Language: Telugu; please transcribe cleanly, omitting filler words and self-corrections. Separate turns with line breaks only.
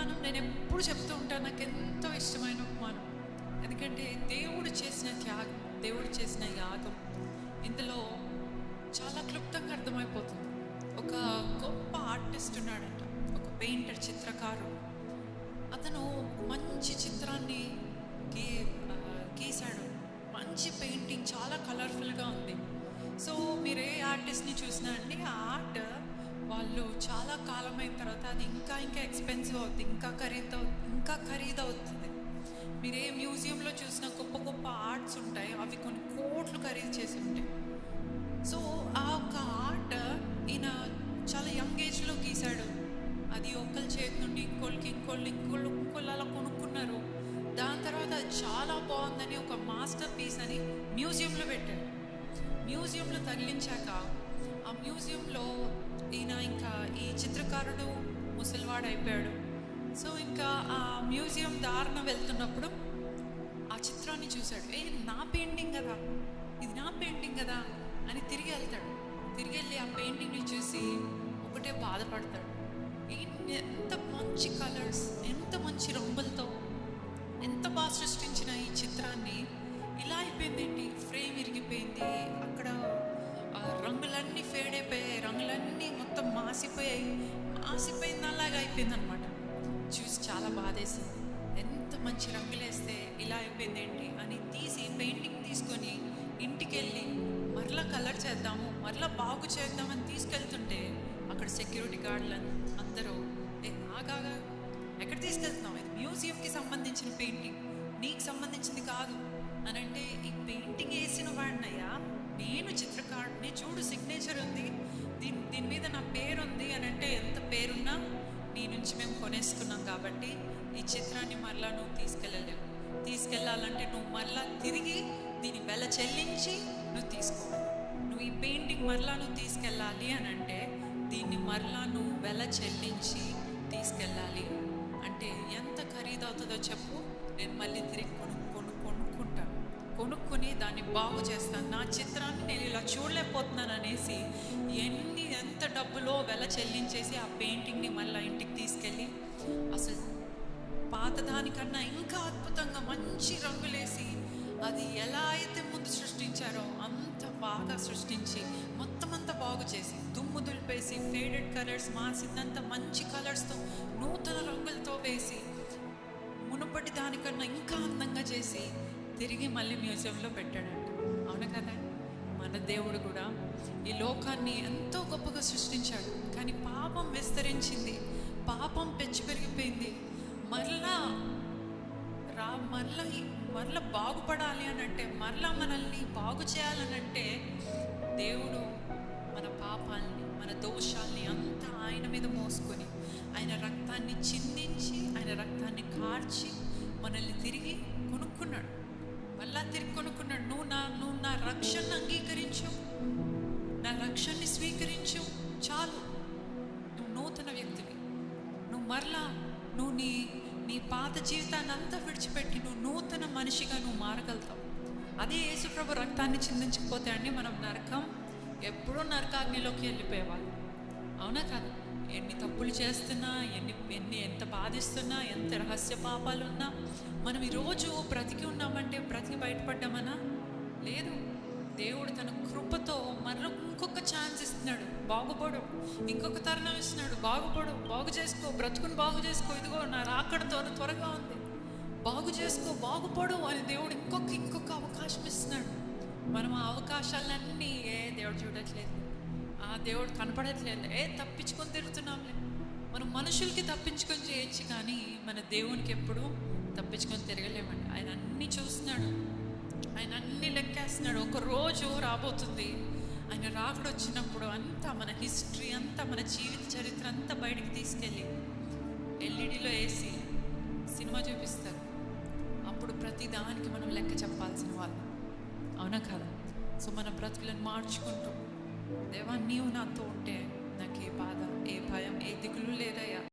ఉపమానం నేను ఎప్పుడు చెప్తూ ఉంటాను. నాకు ఎంతో ఇష్టమైన ఉపమానం. ఎందుకంటే దేవుడు చేసిన త్యాగం, దేవుడు చేసిన యాగం ఇందులో చాలా క్లుప్తంగా అర్థమైపోతుంది. ఒక గొప్ప ఆర్టిస్ట్ ఉన్నాడంట, ఒక పెయింటర్, చిత్రకారుడు. అతను మంచి చిత్రాన్ని గీశాడు. మంచి పెయింటింగ్, చాలా కలర్ఫుల్గా ఉంది. సో మీరు ఏ ఆర్టిస్ట్ని చూసినా అండి, ఆ ఆర్ట్ వాళ్ళు చాలా కాలం అయిన తర్వాత అది ఇంకా ఎక్స్పెన్సివ్ అవుతుంది, ఇంకా ఖరీదవుతుంది. మీరు ఏ మ్యూజియంలో చూసినా గొప్ప గొప్ప ఆర్ట్స్ ఉంటాయి, అవి కొన్ని కోట్లు ఖరీదు చేసి ఉంటాయి. సో ఆ ఒక్క ఆర్ట్ ఈయన చాలా యంగ్ ఏజ్లో గీశాడు. అది ఒకళ్ళ చేతి నుండి ఇంకోళ్ళు అలా కొనుక్కున్నారు. దాని తర్వాత అది చాలా బాగుందని ఒక మాస్టర్ పీస్ అని మ్యూజియంలో పెట్టాడు. మ్యూజియంలో తగిలించాక ఆ మ్యూజియంలో ఈయన ఇంకా ఈ చిత్రకారుడు ముసలివాడు అయిపోయాడు. సో ఇంకా ఆ మ్యూజియం దారిన వెళ్తున్నప్పుడు ఆ చిత్రాన్ని చూశాడు. నా పెయింటింగ్ కదా, ఇది నా పెయింటింగ్ కదా అని తిరిగి వెళ్తాడు. తిరిగి వెళ్ళి ఆ పెయింటింగ్ని చూసి ఒకటే బాధపడతాడు. ఎంత మంచి కలర్స్, ఎంత మంచి రంగులతో ఎంత బాగా సృష్టించిన ఈ చిత్రాన్ని ఇలా అయిపోయిందేంటి, ఫ్రేమ్ ఇరిగిపోయింది, అక్కడ రంగులన్నీ ఫేడ్ అయిపోయాయి, రంగులన్నీ మొత్తం మాసిపోయిందలాగా అయిపోయింది అనమాట. చూసి చాలా బాధేసింది. ఎంత మంచి రంగులేస్తే ఇలా అయిపోయిందేంటి అని పెయింటింగ్ తీసుకొని ఇంటికి వెళ్ళి మరలా కలర్ చేద్దాము, మరలా బాగు చేద్దామని తీసుకెళ్తుంటే అక్కడ సెక్యూరిటీ గార్డులు అందరూ ఆగా ఎక్కడ తీసుకెళ్తున్నావు, ఇది మ్యూజియంకి సంబంధించిన పెయింటింగ్, నీకు సంబంధించింది కాదు అని అంటే, ఈ పెయింటింగ్ వేసిన వాడినయ్యా, నేను చిత్రకారుడిని, చూడు సిగ్నేచర్ ఉంది, దీని మీద నా పేరు ఉంది అని అంటే, ఎంత పేరున్నా నీ నుంచి మేము కొనేసుకున్నాం కాబట్టి ఈ చిత్రాన్ని మరలా నువ్వు తీసుకెళ్ళాలంటే నువ్వు మరలా తిరిగి దీని వెల చెల్లించి నువ్వు తీసుకోవాలి. నువ్వు ఈ పెయింటింగ్ మరలా నువ్వు తీసుకెళ్ళాలి అని అంటే దీన్ని మరలా నువ్వు వెల చెల్లించి తీసుకెళ్ళాలి. అంటే ఎంత ఖరీదవుతుందో చెప్పు, నేను మళ్ళీ తిరిగి కొనుక్కొని దాన్ని బాగు చేస్తాను, నా చిత్రాన్ని నేను ఇలా చూడలేకపోతున్నాను అనేసి ఎంత డబ్బులో వెల చెల్లించేసి ఆ పెయింటింగ్ని మళ్ళీ ఇంటికి తీసుకెళ్ళి అసలు పాతదానికన్నా ఇంకా అద్భుతంగా మంచి రంగులేసి అది ఎలా అయితే ముందు సృష్టించారో అంత బాగా సృష్టించి మొత్తం అంతా బాగు చేసి దుమ్ము దులిపేసి ఫేడెడ్ కలర్స్ మార్చిందంత మంచి కలర్స్తో నూతన రంగులతో వేసి మునుపటి దానికన్నా ఇంకా అందంగా చేసి తిరిగి మళ్ళీ మ్యూజియంలో పెట్టాడంట. అవును కదా, మన దేవుడు కూడా ఈ లోకాన్ని ఎంతో గొప్పగా సృష్టించాడు. కానీ పాపం విస్తరించింది, పాపం పెంచి పెరిగిపోయింది. మరలా బాగుపడాలి అని అంటే, మరలా మనల్ని బాగు చేయాలనంటే దేవుడు మన పాపాలని, మన దోషాల్ని అంతా ఆయన మీద మోసుకొని ఆయన రక్తాన్ని చిందించి, ఆయన రక్తాన్ని కార్చి మనల్ని తిరిగి కొనుక్కున్నాడు. మళ్ళా తిరిగి కొనుక్కున్నాడు. నువ్వు నా రక్షణను అంగీకరించు, నా రక్షణని స్వీకరించు, చాలు, నువ్వు నూతన వ్యక్తివి. నువ్వు నీ పాత జీవితాన్ని అంతా విడిచిపెట్టి నువ్వు నూతన మనిషిగా నువ్వు మారగలుగుతావు. అదే యేసుప్రభు రక్తాన్ని చిందించకపోతే అండి మనం ఎప్పుడో నరకాగ్నిలోకి వెళ్ళిపోయేవాళ్ళు. అవునా కదా? ఎన్ని తప్పులు చేస్తున్నా, ఎంత బాధిస్తున్నా, ఎంత రహస్య పాపాలు ఉన్నా మనం ఈరోజు బ్రతికి ఉన్నామంటే బ్రతికి బయటపడ్డామనా? లేదు. దేవుడు తన కృపతో మరో ఇంకొక ఛాన్స్ ఇస్తున్నాడు, బాగుపడు, ఇంకొక తరుణం ఇస్తున్నాడు, బాగుపడు, బాగు చేసుకో, బ్రతుకుని బాగు చేసుకో, ఇదిగో నా రాకడతో త్వరగా ఉంది, బాగు చేసుకో, బాగుపడు అని దేవుడు ఇంకొక అవకాశం ఇస్తున్నాడు. మనం ఆ అవకాశాలన్నీ దేవుడు చూడట్లేదు, ఆ దేవుడు కనపడట్లేదు, తప్పించుకొని తిరుగుతున్నాంలే. మనం మనుషులకి తప్పించుకొని చేయొచ్చు, కానీ మన దేవునికి ఎప్పుడు తప్పించుకొని తిరగలేమండి. ఆయన అన్నీ చూస్తున్నాడు, ఆయన అన్నీ లెక్కేస్తున్నాడు. ఒక రోజు రాబోతుంది, ఆయన రాకడ వచ్చినప్పుడు అంతా మన హిస్టరీ అంతా, మన జీవిత చరిత్ర అంతా బయటికి తీసుకెళ్ళి ఎల్ఈడిలో వేసి సినిమా చూపిస్తారు. అప్పుడు ప్రతి దానికి మనం లెక్క చెప్పాల్సిన వాళ్ళం. అవునా కదా? సో మన బ్రతుకులను మార్చుకుంటూ, దేవా నీవు నాతో ఉంటే నాకు ఏ బాధ, ఏ భయం, ఏ దిగులు లేదయ్యా.